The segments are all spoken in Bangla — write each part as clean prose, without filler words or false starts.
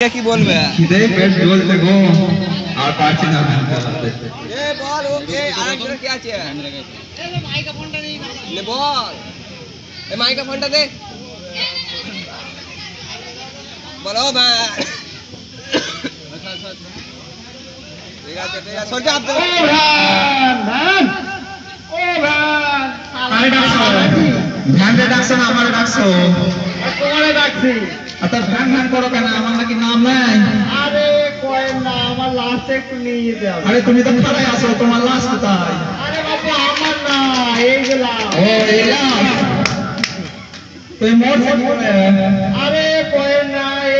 কি বলবে খিদে পেট জ্বলছে গো আর পারছি না বলতে এ বল ওকে আরেকজন কি আছে এই মাইকা ফোনটা নেই লে বল এই মাইকা ফোনটা দে বলো ভাই ঠিক আছে সর যা আব্দুল ধ্যান আরে ডাকছো ধ্যান দে ডাকছো না আমারে ডাকছো তোমারে ডাকছি। আচ্ছা ধ্যান ধ্যান করো কেন আমার নাকি নাম নাই আরে কয়েন না, আমার লাস্ট একটু নিয়ে যেতে হবে। আরে তুমি তো খারাই আছো তোমার লাশ কোথায় আরে বাবু আমার না, এই যে লাস্ট। ও এই লাশ তুই মরছিস কি করে আরে কয়েন না, এ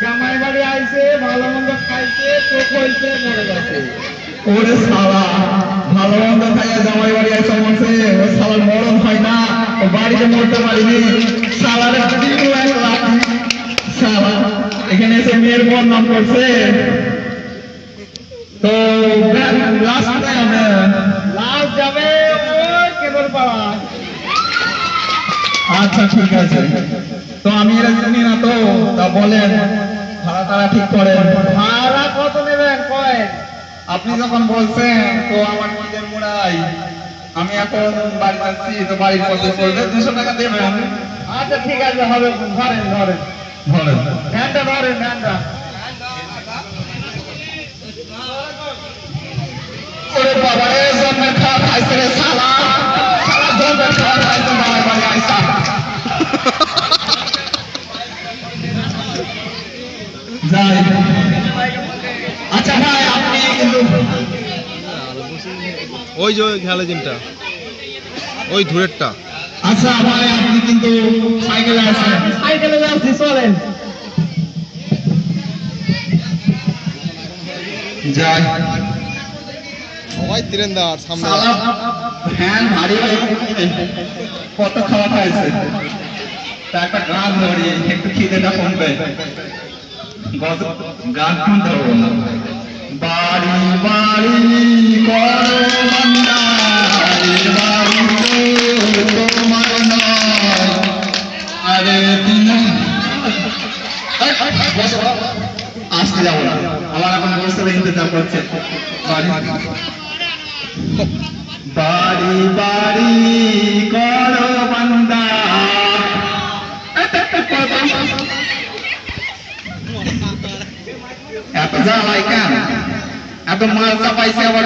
জামাই বাড়ি আইছে, ভালো মন্দ খাইছে, তো কইছে মরে গেছে। ওরে শালা ভালো মন্দ খাইয়া জামাই বাড়ি আইসা মরছে ও শালার মরণ হয় না ও বাড়িতে মরতে পারিনি শালার দিল এক লাখ শালা এখানে এসে মেয়ের বদনাম করছে তো লাস্ট কোথায় হবে লাস্ট যাবে ওই কেবল পাড়া। আচ্ছা ঠিক আছে তো আমি এরা জানি না তো তা বলেন ভাড়া টাড়া ঠিক করেন ভাড়া কত নেবেন কয়েন? আপনি যখন বলছেন তো আমার নিজের মোড়াই আমি এখন বাড়ি যাচ্ছি তো বাড়ির পথে করবে 200 টাকা দেবেন আচ্ছা ঠিক আছে, হবে, ধরেন ধরেন ধরেন ধ্যানটা ধরেন ধ্যানটা। ওরে বাবা রে জন্মের খাওয়া খাইছে রে শালা শালা জন্মের খাওয়া খাইছে বাবার বাড়ি আইসা যাই আচ্ছা ভাই আপনি কিন্তু ওই যে খেলা জিমটা ওই ধুরেরটা আচ্ছা ভাই আপনি কিন্তু সাইকেলে আসেন সাইকেলে যাচ্ছি, চলেন। যাই সবাই তীরেন্দার সামনে শালা ফ্যান ভারী ভারী কত খাওয়া খাইছে তা একটা গান ধরি একটু খিদেটা কমবে গান শুনতে হবে না বাড়ি বাড়ি করো বান্দারি বাড়ি তো তোমার নয় আরে দিন আসতে যাবো না আমার এখন বসে ইন্তজার করছে বাড়ি বাড়ি বাড়ি করো বান্দা এত জ্বালাই কেন এত মাল চাপাইছে আবার